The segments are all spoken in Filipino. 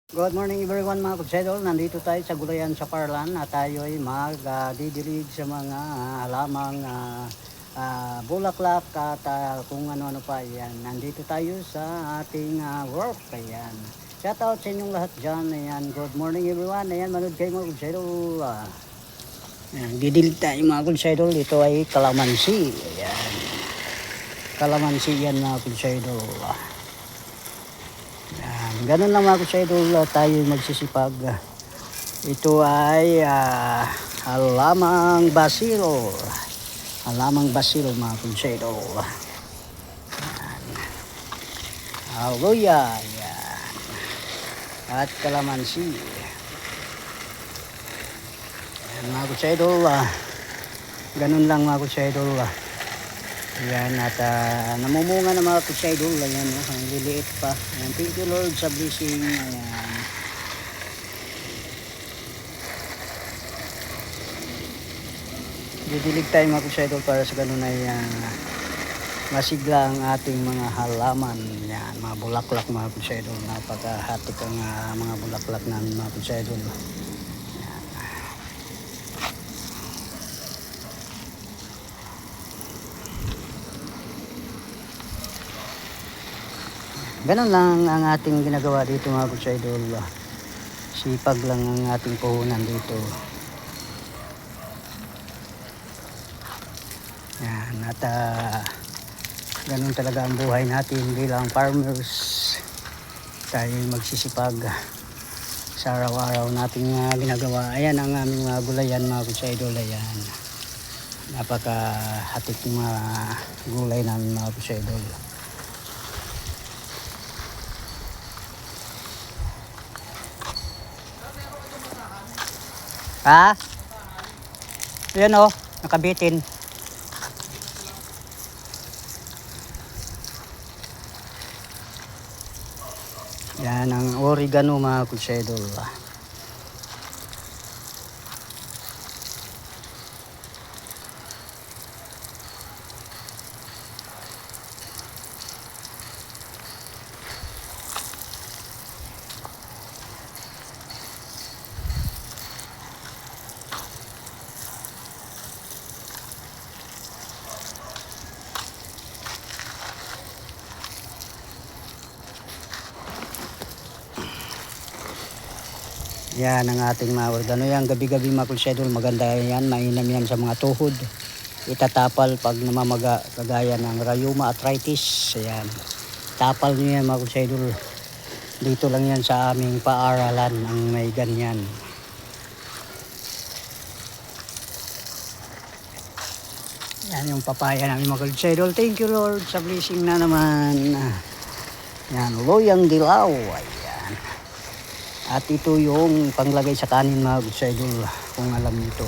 Good morning everyone mga kutsedol. Nandito tayo sa Gulayan sa Parlan at tayo ay magdidilig sa mga halamang bulaklak at kung ano-ano pa. Yan. Nandito tayo sa ating work. Ayan. Shout out sa inyong lahat dyan. Ayan. Good morning everyone. Ayan, manood kayo mga kutsedol. Ayan, didilig tayo mga kutsedol. Ito ay kalamansi. Ayan. Kalamansi yan mga kutsedol. Ganun lang mga kutsedol, tayo magsisipag. Ito ay halamang basil. Halamang basil mga kutsedol. Haluya. Yan. At kalamansi. Yan mga kutsedol. Ganun lang mga kutsedol. Ayan, at namumunga na mga kutsedol. Ayan, ang liliit pa. Ayan, thank you Lord sa blessing. Ayan. Didilig tayo mga kutsedol para sa ganun ay masigla ang ating mga halaman. Ayan, mga bulaklak mga kutsedol. Napakahatik ang mga bulaklak ng mga kutsedol. Ganun lang ang ating ginagawa dito mga kutsedol. Sipag lang ang ating puhunan dito. Yan, at ganun talaga ang buhay natin bilang farmers. Tayo magsisipag sa araw-araw nating ginagawa. Ayan ang aming mga gulayan mga kutsedol. Ayan. Napakahatik ng mga gulay namin mga kutsedol. Yan o, nakabitin. Yan ang oregano mga kutsedol. Yan ang ating mga oregano. Yan gabi-gabi mga kutsedol. Maganda yan. Mainam yan sa mga tuhod. Itatapal pag namamaga kagaya ng rheuma arthritis. Ayan. Tapal nyo yan mga kutsedol. Dito lang yan sa aming paaralan ang may ganyan. Yan yung papaya namin mga kutsedol. Thank you Lord sa blessing na naman. Yan, loyang dilaw. Ayan. At ito yung panglagay sa kanin mga kutsedol, kung alam nito.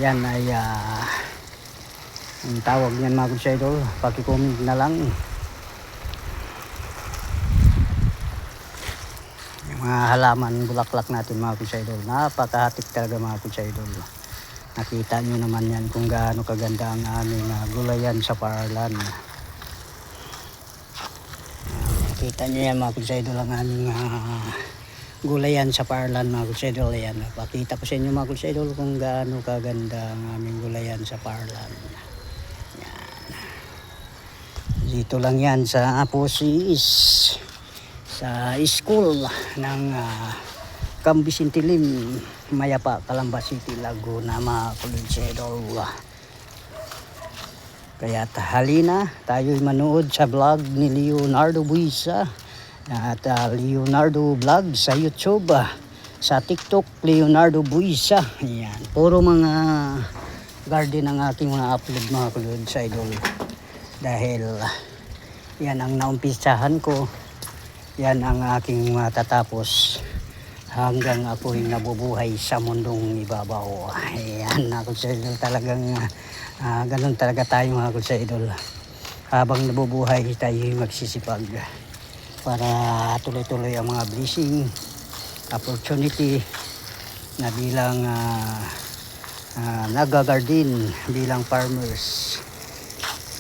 Yan ay ang tawag niyan mga kutsedol. Paki-comment na lang. Yung mga halaman bulaklak natin mga kutsedol. Napakahatik talaga mga kutsedol. Nakita nyo naman yan kung gaano kaganda ang aming gulayan sa Parlan. Nakita nyo yan mga kutsedol ang aming gulayan sa Parlan mga kutsedol. Ayan, pakita ko sa inyo mga kutsedol kung gaano kaganda ang aming gulayan sa Parlan. Yan. Dito lang yan sa Aposis, sa school ng Cambisintilim, Mayapa, Calamba City, Laguna mga kutsedol. Kaya halina tayo'y manood sa vlog ni Leonardo Buisa. At Leonardo Vlog sa YouTube, sa TikTok Leonardo Buisa. Ayan, puro mga garden ang aking mga upload mga kulod sa idol. Dahil yan ang naumpisahan ko, yan ang aking matatapos hanggang ako'y nabubuhay sa mundong ibabaw. Ayan ako sa idol, talagang ganun talaga tayo mga kulod sa idol. Habang nabubuhay tayo magsisipag para tuloy-tuloy ang mga blessing, opportunity na bilang nag-garden, bilang farmers.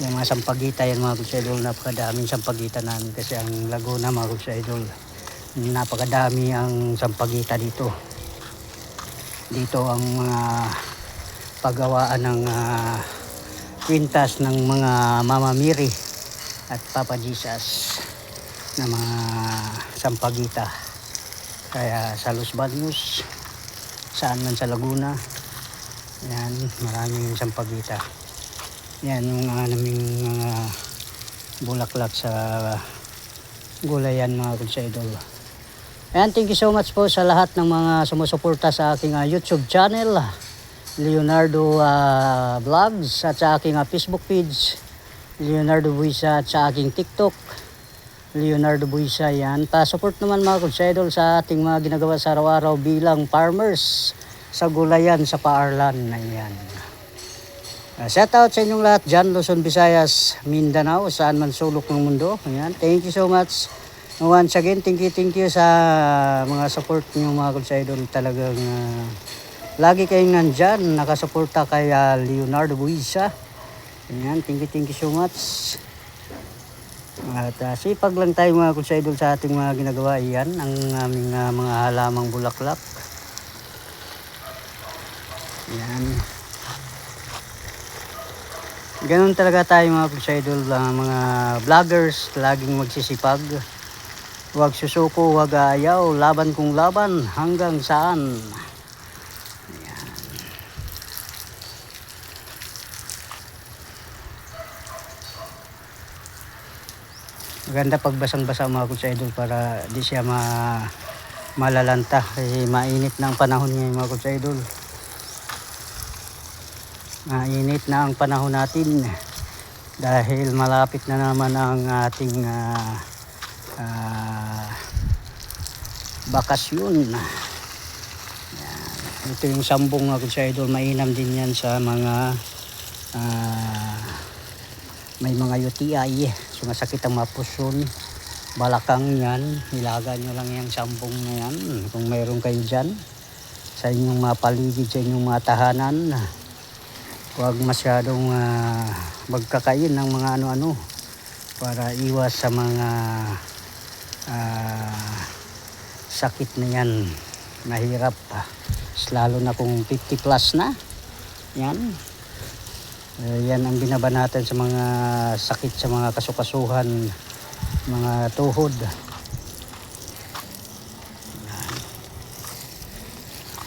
Yung mga sampagita yan mga kutsa idol, napakadaming sampagita namin kasi ang Laguna mga kutsa idol napakadami ang sampagita dito. Dito ang mga paggawaan ng kwintas ng mga Mama Mary at Papa Jesus na mga sampagita. Kaya sa Los Baños, saan man sa Laguna, yan, maraming sampagita. Yan yung naming mga bulaklak sa gulayan mga idol. And thank you so much po sa lahat ng mga sumusuporta sa aking YouTube channel, Leonardo Vlogs, at sa aking Facebook page, Leonardo Buisa, at sa aking TikTok, Leonardo Buisa. Yan, pa-support naman mga idol sa ating mga ginagawa sa araw-araw bilang farmers sa gulayan sa Paarlan. Ayan. Shout out sa inyong lahat dyan, Luzon, Visayas, Mindanao, saan man sulok ng mundo. Ayan, thank you so much. Once again, thank you sa mga support niyo mga idol. Talagang lagi kayong nandyan, nakasuporta kay Leonardo Buisa. Ayan, thank you so much. At sipag lang tayo mga idol sa ating mga ginagawa. Iyan ang aming mga halamang bulaklak. Ayan. Ganun talaga tayo mga idol, mga vloggers, laging magsisipag. Huwag susuko, huwag ayaw, laban kung laban, hanggang saan. Ayan. Maganda pagbasang-basa mga idol para di siya malalanta. Kasi mainit na ang panahon ngayon mga idol. Mainit na ang panahon natin dahil malapit na naman ang ating bakasyon. Yan. Ito yung sambong mga idol, mainam din yan sa mga may mga UTI, sumasakit ang mga puson, balakang yan. Ilaga nyo lang yung sambong na yan kung mayroon kayo dyan sa inyong mga paligid, sa inyong mga tahanan. Huwag masyadong magkakain ng mga ano-ano para iwas sa mga sakit na yan. Mahirap lalo na kung 50 plus na yan. Yan ang binabanatan sa mga sakit sa mga kasukasuhan, mga tuhod.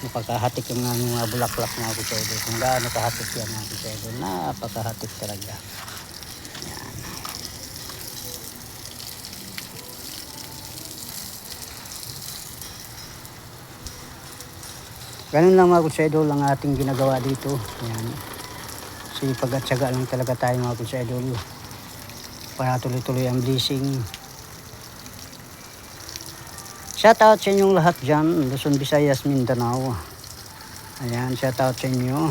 Napakahatik yung mga bulaklak mga idol. Kung gaano kahatik yan mga idol, napakahatik talaga. Yan. Ganun lang mga idol ang ating ginagawa dito. Yan. Sipag at syaga lang talaga tayo mga idol para tuloy-tuloy ang blessing. Shout out sa inyong lahat dyan, Luzon, Visayas, Mindanao. Ayan, shout out sa inyo.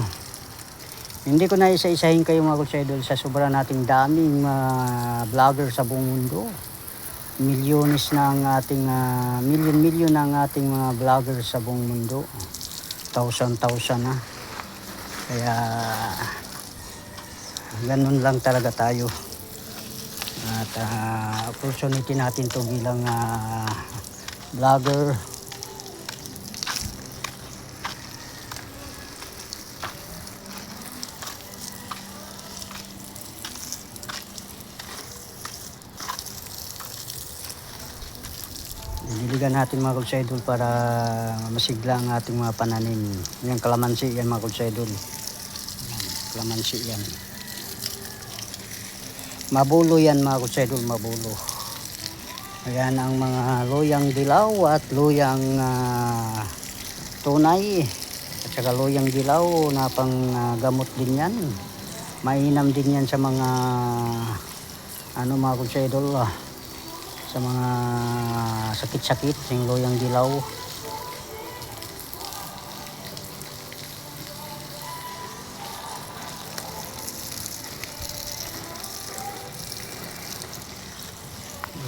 Hindi ko na isa-isahin kayo mga idol sa sobra nating daming vlogger sa buong mundo. Milyones na ang ating, milyon na ang ating mga vlogger sa buong mundo. Thousand na. Kaya, ganun lang talaga tayo. At opportunity natin to bilang vlogger. Diligan natin mga idol para masigla ang ating mga pananim. Yan kalamansi yan mga idol. Kalamansi yan. Mabulo yan mga idol, mabulo. Ayan ang mga loyang dilaw at loyang tunay at saka loyang dilaw na pang gamot din yan. Mainam din yan sa mga ano mga idol, sa mga sakit-sakit, yung loyang dilaw.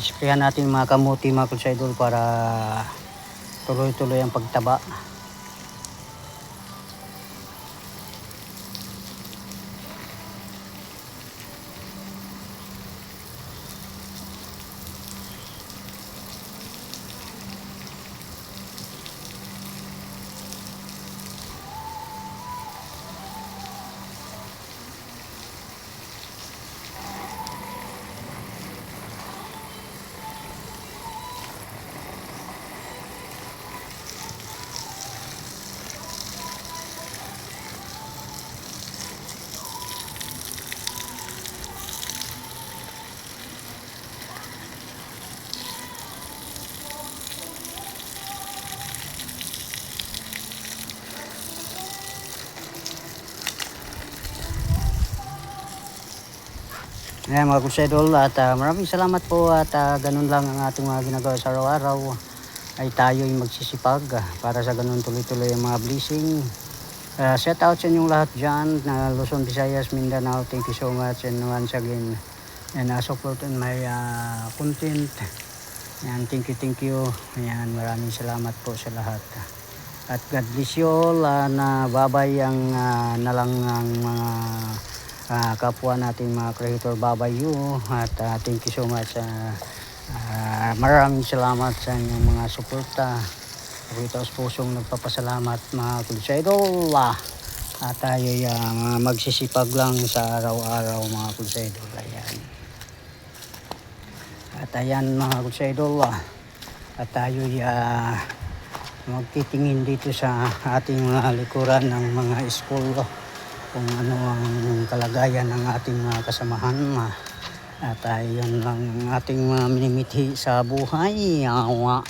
Isprayan natin mga kamuti mga idol para tuloy-tuloy ang pagtaba. Ayan mga kusedol at maraming salamat po at ganun lang ang ating mga ginagawa sa araw-araw ay tayo'y magsisipag para sa ganun tuloy-tuloy ang mga blessing. Shout out sa inyong lahat dyan na Luzon, Visayas, Mindanao. Thank you so much and once again and support on my content. Ayan, thank you. Ayan, maraming salamat po sa lahat. At God bless you all na babay ang nalang ang mga kapwa natin mga creator, babay you at thank you so much. Maraming salamat sa inyong mga suporta. Ako ito sa pusong nagpapasalamat mga kulsaidol. At tayo magsisipag lang sa araw-araw mga kulsaidol. Ayan. At ayan mga kulsaidol. At tayo magtitingin dito sa ating mga likuran ng mga school kung ano ang kalagayan ng ating mga kasamahan. At ayun lang ang ating mga minimithi sa buhay. Awa.